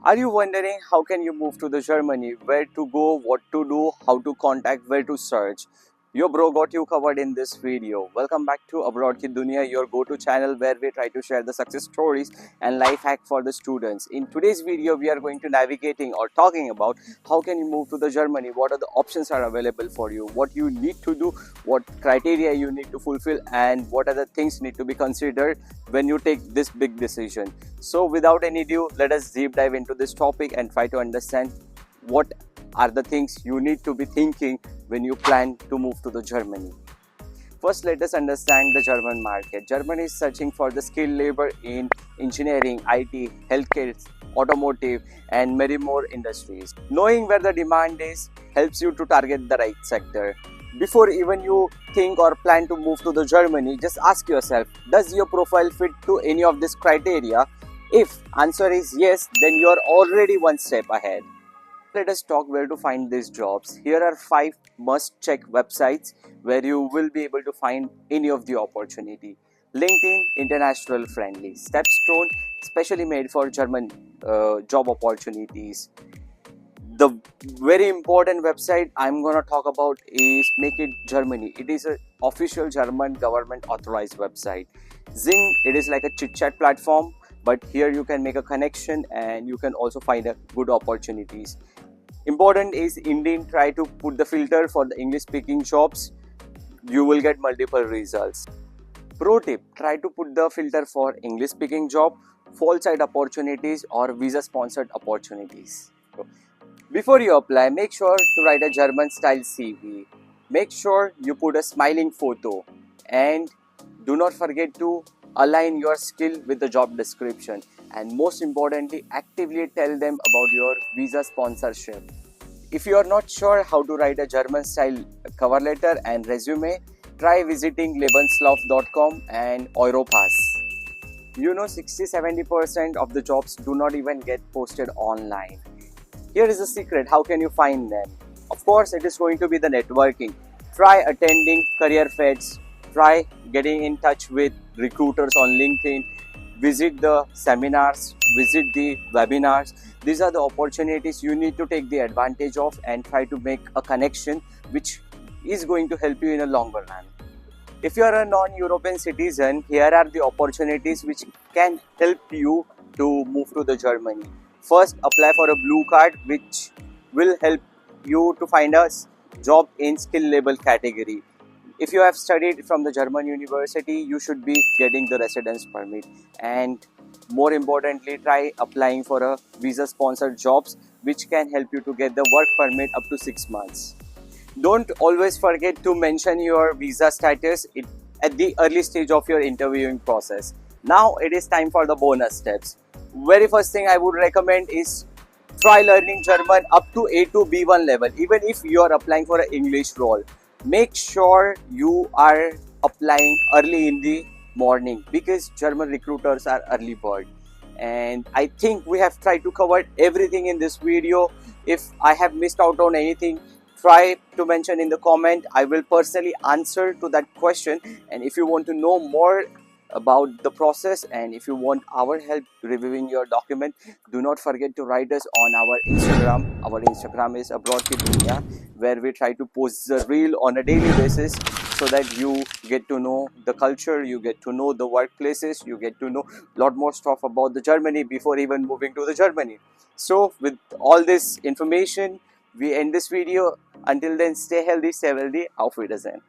Are you wondering how can you move to the Germany? Where to go, what to do, how to contact, where to search? Yo bro, got you covered in this video. Welcome back to Abroad Ki Duniya, your go-to channel where we try to share the success stories and life hack for the students. In today's video, we are going to navigating or talking about how can you move to the Germany, what are the options are available for you, what you need to do, what criteria you need to fulfill, and what are the things need to be considered when you take this big decision. So without any ado, let us deep dive into this topic and try to understand what are the things you need to be thinking when you plan to move to the Germany. First, let us understand the German market. Germany is searching for the skilled labor in engineering, IT, healthcare, automotive, and many more industries. Knowing where the demand is helps you to target the right sector. Before even you think or plan to move to the Germany, just ask yourself, does your profile fit to any of these criteria? If answer is yes, then you are already one step ahead. Let us talk where to find these jobs. Here are 5 must check websites where you will be able to find any of the opportunity. LinkedIn, international friendly. Stepstone, specially made for German job opportunities. The very important website I'm going to talk about is Make It Germany. It is an official German government authorized website. Zing, it is like a chit chat platform, but here you can make a connection and you can also find a good opportunities. Important is Indeed, try to put the filter for the English speaking jobs. You will get multiple results. Pro tip, try to put the filter for English speaking job, fall side opportunities or visa sponsored opportunities. Before you apply, make sure to write a German style CV. Make sure you put a smiling photo and do not forget to align your skill with the job description, and most importantly, actively tell them about your visa sponsorship. If you are not sure how to write a German style cover letter and resume, try visiting lebenslauf.com and Europass. You know, 60-70% of the jobs do not even get posted online. Here is the secret, how can you find them? Of course, it is going to be the networking. Try attending career fairs, try getting in touch with recruiters on LinkedIn, visit the seminars, visit the webinars. These are the opportunities you need to take the advantage of and try to make a connection which is going to help you in a longer run. If you are a non-European citizen, here are the opportunities which can help you to move to the Germany. First, apply for a blue card which will help you to find a job in skill label category. If you have studied from the German university, you should be getting the residence permit, and more importantly, try applying for a visa sponsored jobs which can help you to get the work permit up to 6 months. Don't always forget to mention your visa status at the early stage of your interviewing process. Now it is time for the bonus steps. Very first thing I would recommend is try learning German up to A2 B1 level. Even if you are applying for an English role, make sure you are applying early in the morning because German recruiters are early bird. And I think we have tried to cover everything in this video. If I have missed out on anything, try to mention in the comment. I will personally answer to that question. And if you want to know more about the process and if you want our help reviewing your document, do not forget to write us on our Instagram. Our Instagram is Abroad Ki Duniya, where we try to post the reel on a daily basis so that you get to know the culture, you get to know the workplaces, you get to know a lot more stuff about the Germany before even moving to the Germany. So with all this information, we end this video. Until then, stay healthy, stay wealthy. Auf Wiedersehen.